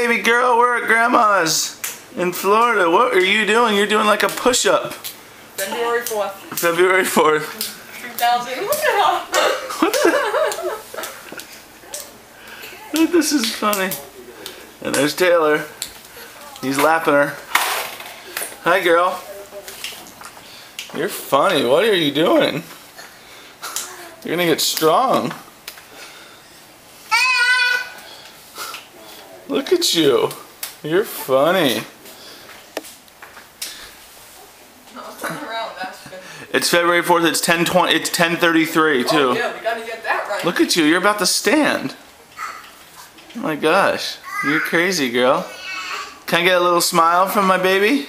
baby girl, we're at Grandma's in Florida. What are you doing? You're doing like a push-up. February 4th. February 4th. 2000. What the? This is funny. And there's Taylor. He's lapping her. Hi, girl. You're funny. What are you doing? You're gonna get strong. Look at you. You're funny. It's February 4th. It's 10:20. It's 10:33 too. Oh, yeah, we gotta get that right. Look at you. You're about to stand. Oh my gosh. You're crazy, girl. Can I get a little smile from my baby?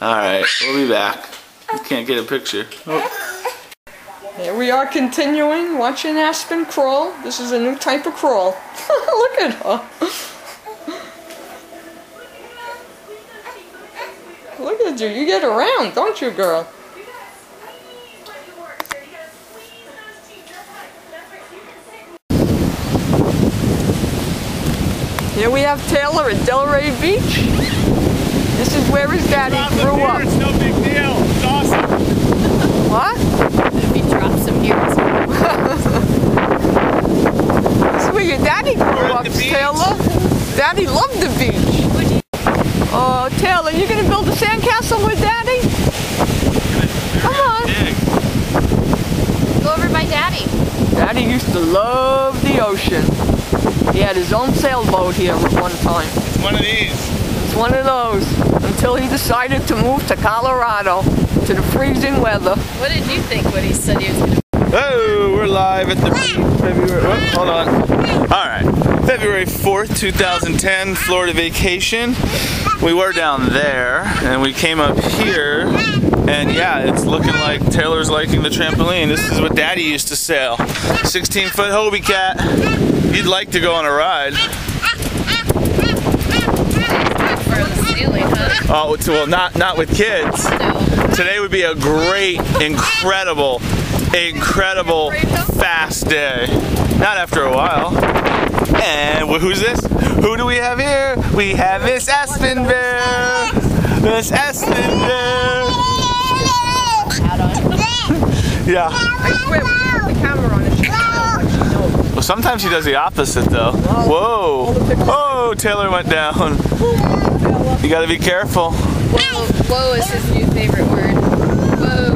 Alright, we'll be back. We can't get a picture. Oh. Here we are continuing watching Aspen crawl. This is a new type of crawl. Look at her. Look at you. You get around, don't you, girl? Here we have Taylor at Delray Beach. This is where his daddy grew up. It's no big deal. It's awesome. What? If he drops some here. This is where your daddy grew up, Taylor. Daddy loved the beach. Oh, Taylor, you gonna build a sandcastle with Daddy? Come on. Go over by Daddy. Daddy used to love the ocean. He had his own sailboat here at one time. It's one of these. It's one of those. Until he decided to move to Colorado, to the freezing weather. What did you think when he said he was going to... Oh, we're live at the beach. February. Oh, hold on. All right. February 4th, 2010, Florida vacation. We were down there, and we came up here, and yeah, it's looking like Taylor's liking the trampoline. This is what Daddy used to sail. 16-foot Hobie cat. You'd like to go on a ride. Oh, well, not with kids. Today would be a great, incredible fast day. Not after a while. And who's this? Who do we have here? We have Miss Aspen Bear. Miss Aspen Bear. Yeah. I swear, we put the camera on it. Well, sometimes he does the opposite though. Whoa. Oh, Taylor went down. You gotta be careful. Whoa, whoa is his new favorite word. Whoa.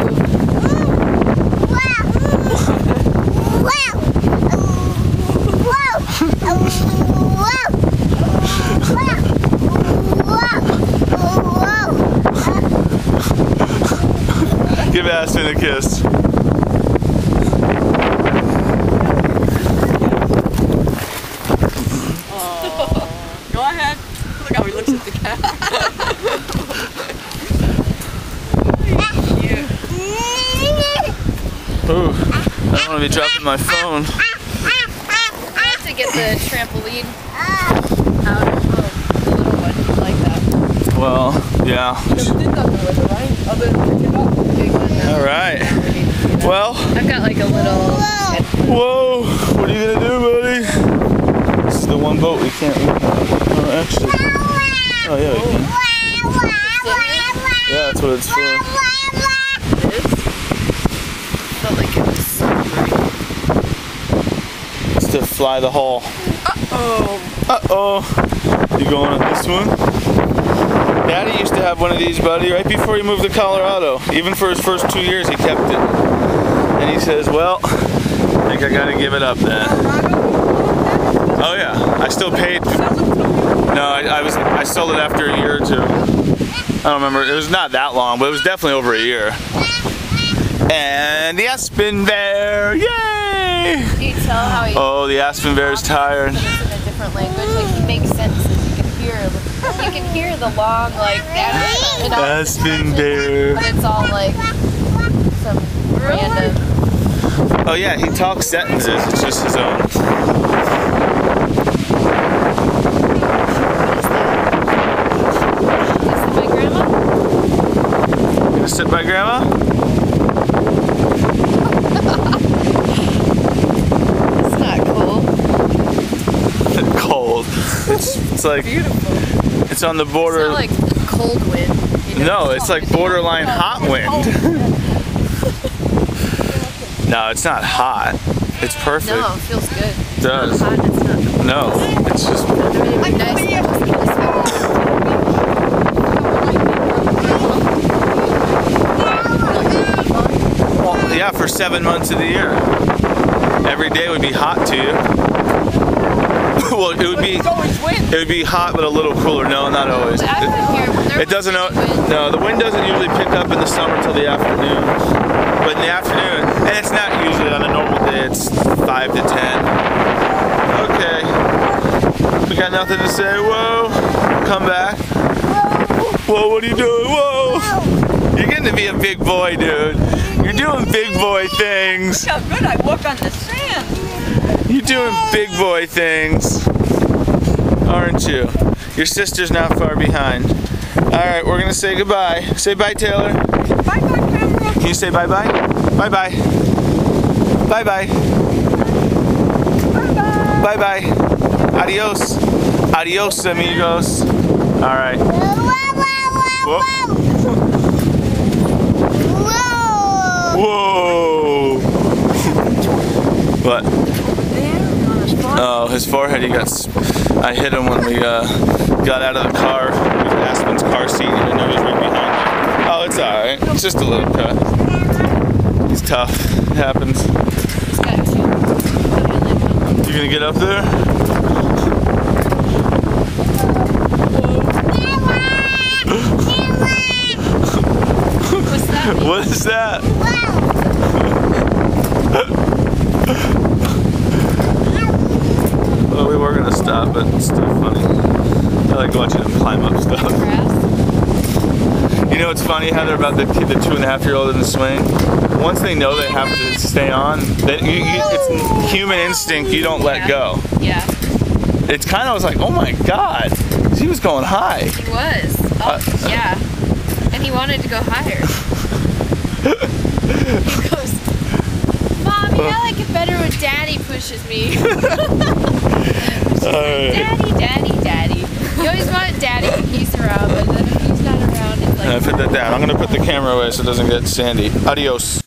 Give Aspen a kiss. Go ahead. Look how he looks at the cat. Ooh, I don't want to be dropping my phone. I have to get the trampoline out of the little one. Like that. Well, yeah. All right. Well. I've got like a little... Whoa! What are you gonna do, buddy? This is the one boat we can't leave. Oh, actually. Oh, yeah, we can. Yeah, that's what it's for. It is? Felt like it was It's to fly the hull. Uh-oh. Uh-oh. You going on this one? Daddy used to have one of these, buddy, right before he moved to Colorado. Even for his first 2 years, he kept it. And he says, well, I think I gotta give it up then. Oh yeah, I still paid. No, I sold it after a year or two. I don't remember. It was not that long, but it was definitely over a year. And the Aspen Bear, yay! Can you tell how he... Oh, the Aspen Bear is tired. It's in a different language. Like, he makes sentences. You can hear the long, like, Aspen Bear. But it's all like some random... Oh yeah, he talks sentences. It's just his own. Is it my grandma? Gonna sit by Grandma? It's not cool. Cold. It's like Beautiful. it's on the It's border. not like cold wind. You know? No, it's like borderline hot wind. No, it's not hot. It's perfect. No, it feels good. It does. It's not hot, it's not. No, it's just. I mean, it'd be nice to just get this Well, yeah, for 7 months of the year. Every day would be hot to you. Well, it would be. It's always wind. It would be hot, but a little cooler. No, not always. It doesn't. No, the wind doesn't usually pick up in the summer till the afternoon. But in the afternoon, and it's not usually on a normal day. It's 5 to 10. Okay. We got nothing to say. Whoa. Come back. Whoa. What are you doing? Whoa. You're getting to be a big boy, dude. You're doing big boy things. Look how good I walk on the sand. You're doing big boy things, aren't you? Your sister's not far behind. All right, we're gonna say goodbye. Say bye, Taylor. Bye bye, camera. Can you say bye bye? Bye bye. Bye bye. Bye bye. Bye bye. Adios. Adios, amigos. All right. Whoa. Whoa. What? Oh, his forehead. He got. I hit him when we got out of the car. With Aspen's car seat, even though he was right behind me. Oh, it's all right. It's just a little cut. He's tough. It happens. He's got two. You gonna get up there? What's that? What is that? Well, we were gonna stop, but it's still funny. I like watching them climb up stuff. Grass? You know, it's funny how they're about the 2.5-year-old in the swing. Once they know they have to stay on, then it's human instinct. You don't let go. Yeah. It's kind of was like, oh my god, he was going high. He was. Oh, yeah. And he wanted to go higher. He goes, Mommy, I like it better when Daddy pushes me. Daddy, Daddy, Daddy. You always want Daddy when he's around, but then if he's not around, it's like... I put that down. I'm going to put the camera away so it doesn't get sandy. Adios.